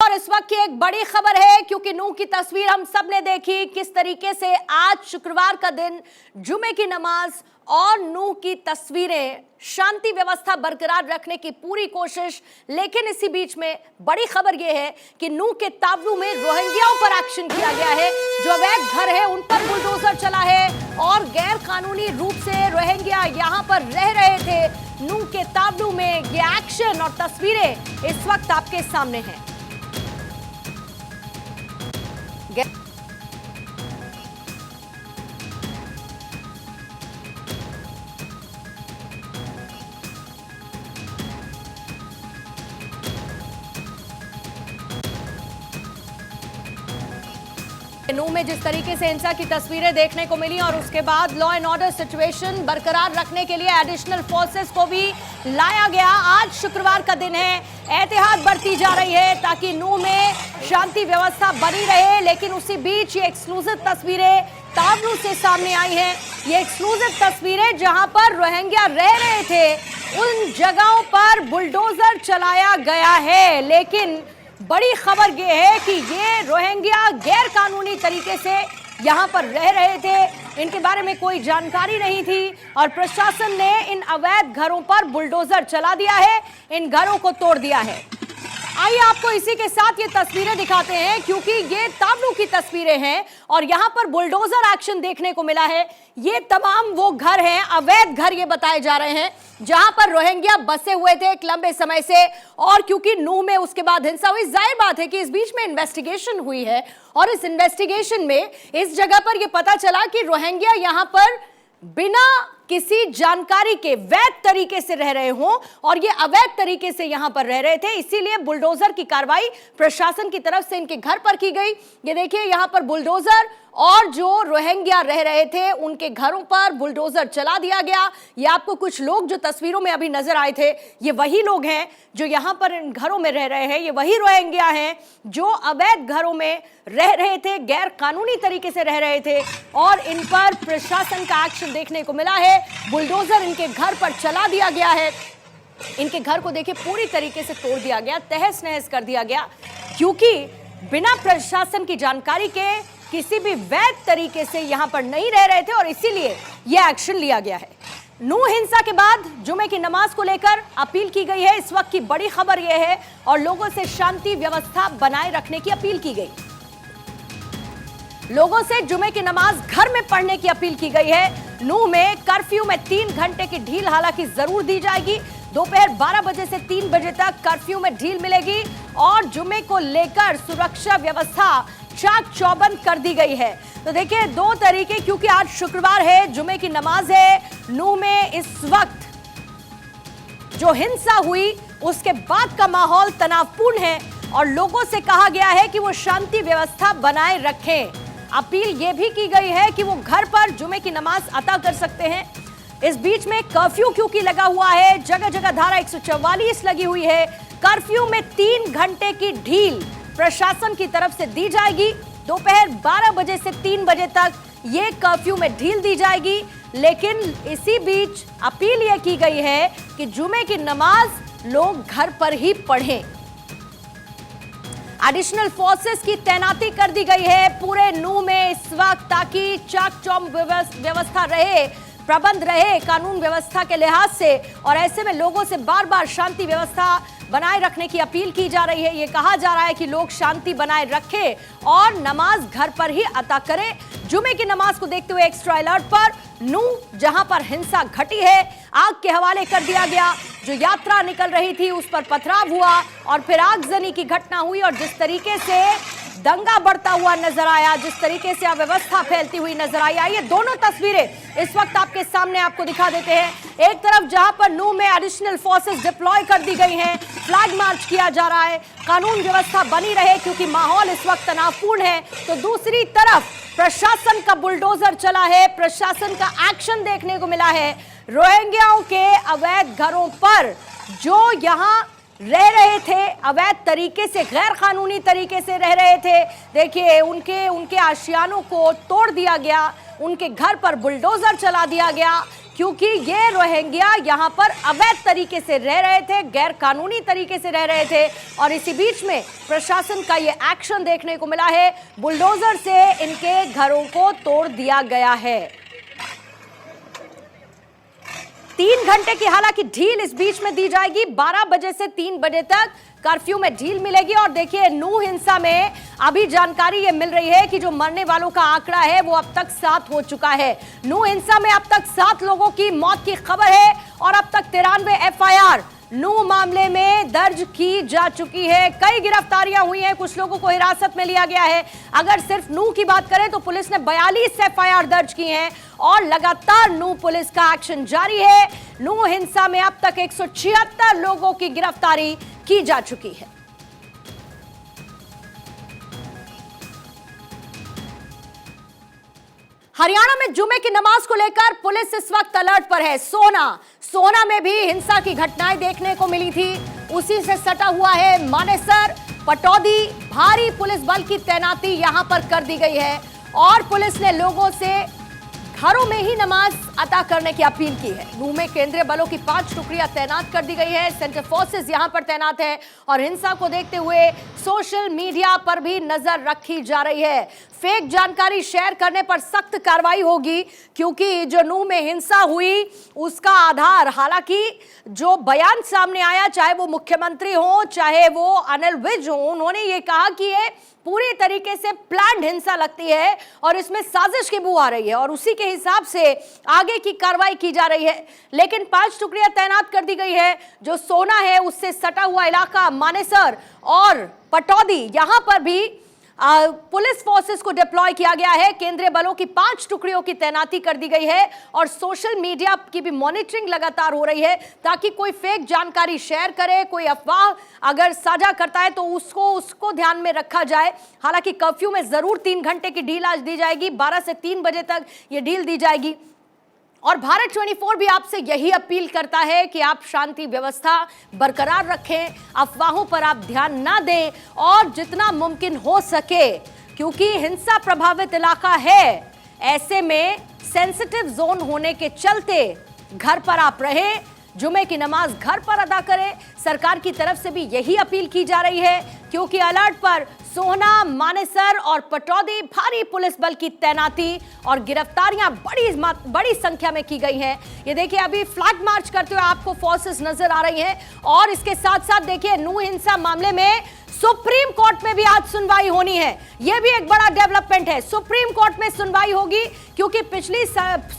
और इस वक्त की एक बड़ी खबर है, क्योंकि नूह की तस्वीर हम सब ने देखी किस तरीके से आज शुक्रवार का दिन, जुमे की नमाज और नूह की तस्वीरें, शांति व्यवस्था बरकरार रखने की पूरी कोशिश। लेकिन इसी बीच में बड़ी खबर यह है कि नूह के ताबू में रोहिंग्याओं पर एक्शन किया गया है। जो अवैध घर है उन पर बुलडोजर चला है और गैर कानूनी रूप से रोहिंग्या यहां पर रह रहे थे। नूह के ताबू में ये एक्शन और तस्वीरें इस वक्त आपके सामने हैं। नूह में जिस तरीके से हिंसा की तस्वीरें देखने को मिली और उसके बाद लॉ एंड ऑर्डर सिचुएशन बरकरार रखने के लिए एडिशनल फोर्सेस को भी लाया गया। आज शुक्रवार का दिन है, एहतियात बरती जा रही है ताकि नूह में शांति व्यवस्था बनी रहे। लेकिन उसी बीच ये एक्सक्लूसिव तस्वीरें ताबू से सामने आई हैं। ये एक्सक्लूसिव तस्वीरें जहां पर रोहिंग्या रह रहे थे उन जगहों पर बुलडोजर चलाया गया है। लेकिन बड़ी खबर यह है कि ये रोहिंग्या गैर कानूनी तरीके से यहाँ पर रह रहे थे, इनके बारे में कोई जानकारी नहीं थी और प्रशासन ने इन अवैध घरों पर बुलडोजर चला दिया है, इन घरों को तोड़ दिया है। आइए आपको इसी के साथ ये तस्वीरें दिखाते हैं, क्योंकि ये ताबू की तस्वीरें हैं और यहाँ पर बुलडोजर एक्शन देखने को मिला है। ये तमाम वो घर हैं, अवैध घर ये बताए जा रहे हैं, जहां पर रोहिंग्या बसे हुए थे एक लंबे समय से। और क्योंकि नूह में उसके बाद हिंसा हुई, जाहिर बात है कि इस बीच में इन्वेस्टिगेशन हुई है और इस इन्वेस्टिगेशन में इस जगह पर यह पता चला कि रोहिंग्या यहां पर बिना किसी जानकारी के वैध तरीके से रह रहे हों और ये अवैध तरीके से यहां पर रह रहे थे। इसीलिए बुलडोजर की कार्रवाई प्रशासन की तरफ से इनके घर पर की गई। ये देखिए यहां पर बुलडोजर और जो रोहिंग्या रह रहे थे उनके घरों पर बुलडोजर चला दिया गया। ये आपको कुछ लोग जो तस्वीरों में अभी नजर आए थे, ये वही लोग हैं जो यहां पर इन घरों में रह रहे हैं। ये वही रोहिंग्या हैं जो अवैध घरों में रह रहे थे, गैर कानूनी तरीके से रह रहे थे और इन पर प्रशासन का एक्शन देखने को मिला है। बुलडोजर इनके घर पर चला दिया गया है। इनके घर को देखिए पूरी तरीके से तोड़ दिया गया, तहस नहस कर दिया गया, क्योंकि बिना प्रशासन की जानकारी के किसी भी वैध तरीके से यहां पर नहीं रह रहे थे और इसीलिए यह एक्शन लिया गया है। नूह हिंसा के बाद जुमे की नमाज को लेकर अपील की गई है। इस वक्त की बड़ी खबर यह है और लोगों से शांति व्यवस्था बनाए रखने की अपील की गई। लोगों से जुमे की नमाज घर में पढ़ने की अपील की गई है। नूह में कर्फ्यू में 3 घंटे की ढील हालांकि जरूर दी जाएगी। दोपहर 12 बजे से 3 बजे तक कर्फ्यू में ढील मिलेगी और जुमे को लेकर सुरक्षा व्यवस्था चाक चौबंद कर दी गई है। तो देखिए 2 तरीके, क्योंकि आज शुक्रवार है, जुमे की नमाज है। नूह में इस वक्त जो हिंसा हुई उसके बाद का माहौल तनावपूर्ण है और लोगों से कहा गया है कि वो शांति व्यवस्था बनाए रखें। अपील ये भी की गई है कि वो घर पर जुमे की नमाज अता कर सकते हैं। इस बीच में कर्फ्यू क्योंकि लगा हुआ है, जगह जगह धारा 144 लगी हुई है। कर्फ्यू में 3 घंटे की ढील प्रशासन की तरफ से दी जाएगी। दोपहर 12 बजे से 3 बजे तक ये कर्फ्यू में ढील दी जाएगी। लेकिन इसी बीच अपील यह की गई है कि जुमे की नमाज लोग घर पर ही पढ़ें। एडिशनल फोर्सेस की तैनाती कर दी गई है पूरे नूह में इस वक्त, ताकि चाक चौबंद व्यवस्था रहे, प्रबंध रहे कानून व्यवस्था के लिहाज से। और ऐसे में लोगों से बार बार शांति व्यवस्था बनाए रखने की अपील की जा रही है। ये कहा जा रहा है कि लोग शांति बनाए रखें और नमाज घर पर ही अता करें। जुमे की नमाज को देखते हुए एक्स्ट्रा अलर्ट पर नूह, जहां पर हिंसा घटी है, आग के हवाले कर दिया गया। जो यात्रा निकल रही थी उस पर पथराव हुआ और फिर आगजनी की घटना हुई और जिस तरीके से दंगा बढ़ता हुआ नजर आया, जिस तरीके से अव्यवस्था फैलती हुई नजर आई। आइए दोनों तस्वीरें इस वक्त आपके सामने आपको दिखा देते हैं। एक तरफ जहां पर नूह में एडिशनल फोर्सेस डिप्लॉय कर दी गई हैं, फ्लैग मार्च किया जा रहा है, कानून व्यवस्था बनी रहे क्योंकि माहौल इस वक्त तनावपूर्ण है। तो दूसरी तरफ प्रशासन का बुलडोजर चला है, प्रशासन का एक्शन देखने को मिला है। रोहिंग्याओं के अवैध घरों पर जो यहां रह रहे थे, अवैध तरीके से, गैर कानूनी तरीके से रह रहे थे, देखिए उनके आशियानों को तोड़ दिया गया, उनके घर पर बुलडोजर चला दिया गया, क्योंकि ये रोहिंग्या यहां पर अवैध तरीके से रह रहे थे, गैर कानूनी तरीके से रह रहे थे और इसी बीच में प्रशासन का ये एक्शन देखने को मिला है। बुलडोजर से इनके घरों को तोड़ दिया गया है। 3 घंटे की हालांकि ढील इस बीच में दी जाएगी। 12 बजे से 3 बजे तक कर्फ्यू में ढील मिलेगी। और देखिए, नूह हिंसा में अभी जानकारी ये मिल रही है कि जो मरने वालों का आंकड़ा है वो अब तक 7 हो चुका है। नूह हिंसा में अब तक 7 लोगों की मौत की खबर है और अब तक 93 एफआईआर नूह मामले में दर्ज की जा चुकी है। कई गिरफ्तारियां हुई हैं, कुछ लोगों को हिरासत में लिया गया है। अगर सिर्फ नूह की बात करें तो पुलिस ने 42 एफआईआर दर्ज की हैं और लगातार नूह पुलिस का एक्शन जारी है। नूह हिंसा में अब तक 176 लोगों की गिरफ्तारी की जा चुकी है। हरियाणा में जुमे की नमाज को लेकर पुलिस इस वक्त अलर्ट पर है। सोना में भी हिंसा की घटनाएं देखने को मिली थी। उसी से सटा हुआ है मानेसर, पटौदी। भारी पुलिस बल की तैनाती यहां पर कर दी गई है और पुलिस ने लोगों से घरों में ही नमाज अदा करने की अपील की है। नूह में केंद्रीय बलों की 5 टुकड़ियां तैनात कर दी गई है। सेंट्रल फोर्सेस यहां पर तैनात है और हिंसा को देखते हुए सोशल मीडिया पर भी नजर रखी जा रही है। फेक जानकारी शेयर करने पर सख्त कार्रवाई होगी, क्योंकि जो नूह में हिंसा हुई उसका आधार, हालांकि जो बयान सामने आया, चाहे वो मुख्यमंत्री हो चाहे वो अनिल विज हो, उन्होंने ये कहा कि ये पूरी तरीके से प्लान्ड हिंसा लगती है और इसमें साजिश की बू आ रही है और उसी के हिसाब से आगे की कार्रवाई की जा रही है। लेकिन 5 टुकड़ियां तैनात कर दी गई है। जो सोना है उससे सटा हुआ इलाका मानेसर और पटौदी, यहां पर भी पुलिस फोर्सेस को डिप्लॉय किया गया है। केंद्रीय बलों की 5 टुकड़ियों की तैनाती कर दी गई है और सोशल मीडिया की भी मॉनिटरिंग लगातार हो रही है ताकि कोई फेक जानकारी शेयर करे, कोई अफवाह अगर साझा करता है तो उसको ध्यान में रखा जाए। हालांकि कर्फ्यू में जरूर 3 घंटे की ढील आज दी जाएगी। 12 से 3 बजे तक ये ढील दी जाएगी और भारत 24 भी आपसे यही अपील करता है कि आप शांति व्यवस्था बरकरार रखें, अफवाहों पर आप ध्यान ना दें और जितना मुमकिन हो सके, क्योंकि हिंसा प्रभावित इलाका है, ऐसे में सेंसिटिव जोन होने के चलते घर पर आप रहें, जुमे की नमाज घर पर अदा करें। सरकार की तरफ से भी यही अपील की जा रही है, क्योंकि अलर्ट पर सोना, मानेसर और पटौदी भारी पुलिस बल की तैनाती और गिरफ्तारियां बड़ी संख्या में की गई हैं। ये देखिए, अभी फ्लैग मार्च करते हुए आपको फोर्सेस नजर आ रही हैं और इसके साथ साथ देखिए, नूह हिंसा मामले में सुप्रीम कोर्ट में भी आज सुनवाई होनी है। यह भी एक बड़ा डेवलपमेंट है। सुप्रीम कोर्ट में सुनवाई होगी, क्योंकि पिछली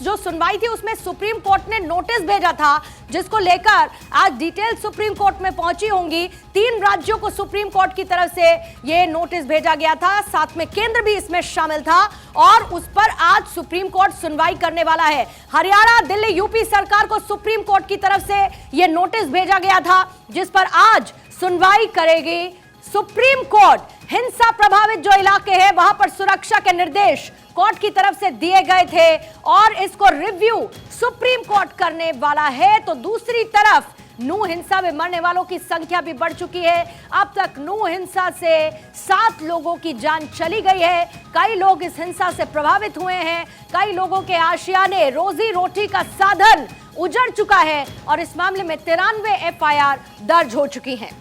जो सुनवाई थी उसमें सुप्रीम कोर्ट ने नोटिस भेजा था, जिसको लेकर आज डिटेल सुप्रीम कोर्ट में पहुंची होंगी। 3 राज्यों को सुप्रीम कोर्ट की तरफ से यह नोटिस भेजा गया था, साथ में केंद्र भी इसमें शामिल था और उस पर आज सुप्रीम कोर्ट सुनवाई करने वाला है। हरियाणा, दिल्ली, यूपी सरकार को सुप्रीम कोर्ट की तरफ से यह नोटिस भेजा गया था, जिस पर आज सुनवाई करेगी सुप्रीम कोर्ट। हिंसा प्रभावित जो इलाके हैं वहां पर सुरक्षा के निर्देश कोर्ट की तरफ से दिए गए थे और इसको रिव्यू सुप्रीम कोर्ट करने वाला है। तो दूसरी तरफ नूह हिंसा में मरने वालों की संख्या भी बढ़ चुकी है। अब तक नूह हिंसा से 7 लोगों की जान चली गई है। कई लोग इस हिंसा से प्रभावित हुए हैं। कई लोगों के आशियाने, रोजी रोटी का साधन उजड़ चुका है और इस मामले में 93 एफआईआर दर्ज हो चुकी हैं।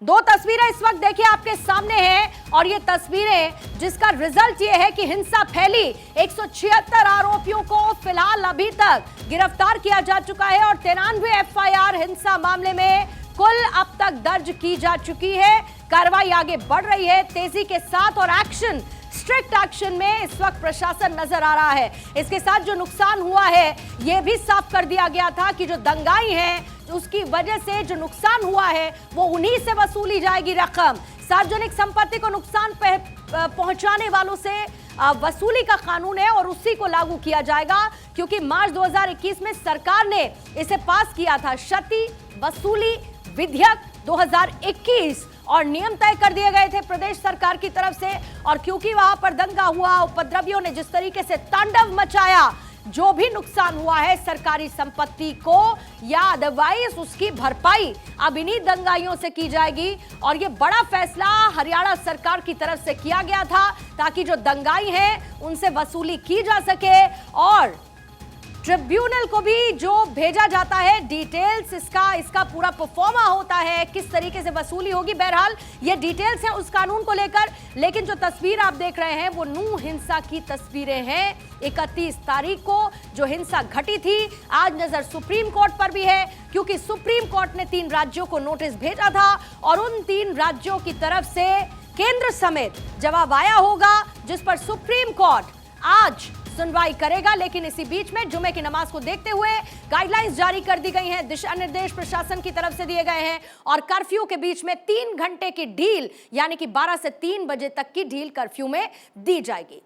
2 तस्वीरें इस वक्त देखिए आपके सामने हैं और ये तस्वीरें जिसका रिजल्ट ये है कि हिंसा फैली। 176 आरोपियों को फिलहाल अभी तक गिरफ्तार किया जा चुका है और 93 एफआईआर हिंसा मामले में कुल अब तक दर्ज की जा चुकी है। कार्रवाई आगे बढ़ रही है तेजी के साथ और एक्शन, स्ट्रिक्ट एक्शन में इस वक्त प्रशासन नजर आ रहा है। इसके साथ जो नुकसान हुआ है यह भी साफ कर दिया गया था कि जो दंगाई हैं उसकी वजह से जो नुकसान हुआ है वो उन्हीं से वसूली जाएगी रकम। सार्वजनिक संपत्ति को नुकसान पहुंचाने वालों से वसूली का कानून है और उसी को लागू किया जाएगा, क्योंकि मार्च 2021 में सरकार ने इसे पास किया था, क्षति वसूली विधेयक 2021, और नियम तय कर दिए गए थे प्रदेश सरकार की तरफ से। और क्योंकि वहां पर दंगा हुआ, उपद्रवियों ने जिस तरीके से तांडव मचाया, जो भी नुकसान हुआ है सरकारी संपत्ति को या अदरवाइज उसकी भरपाई अब इन्हीं दंगाइयों से की जाएगी। और ये बड़ा फैसला हरियाणा सरकार की तरफ से किया गया था ताकि जो दंगाई हैं उनसे वसूली की जा सके और ट्रिब्यूनल को भी जो भेजा जाता है डिटेल्स, इसका पूरा परफॉर्मा होता है, किस तरीके से वसूली होगी। बहरहाल ये डिटेल्स हैं उस कानून को लेकर, लेकिन जो तस्वीर आप देख रहे हैं वो नूह हिंसा की तस्वीरें हैं। 31 तारीख को जो हिंसा घटी थी, आज नजर सुप्रीम कोर्ट पर भी है, क्योंकि सुप्रीम कोर्ट ने 3 राज्यों को नोटिस भेजा था और उन 3 राज्यों की तरफ से केंद्र समेत जवाब आया होगा, जिस पर सुप्रीम कोर्ट आज सुनवाई करेगा। लेकिन इसी बीच में जुमे की नमाज को देखते हुए गाइडलाइंस जारी कर दी गई हैं, दिशा निर्देश प्रशासन की तरफ से दिए गए हैं और कर्फ्यू के बीच में 3 घंटे की ढील, यानी कि 12 से 3 बजे तक की ढील कर्फ्यू में दी जाएगी।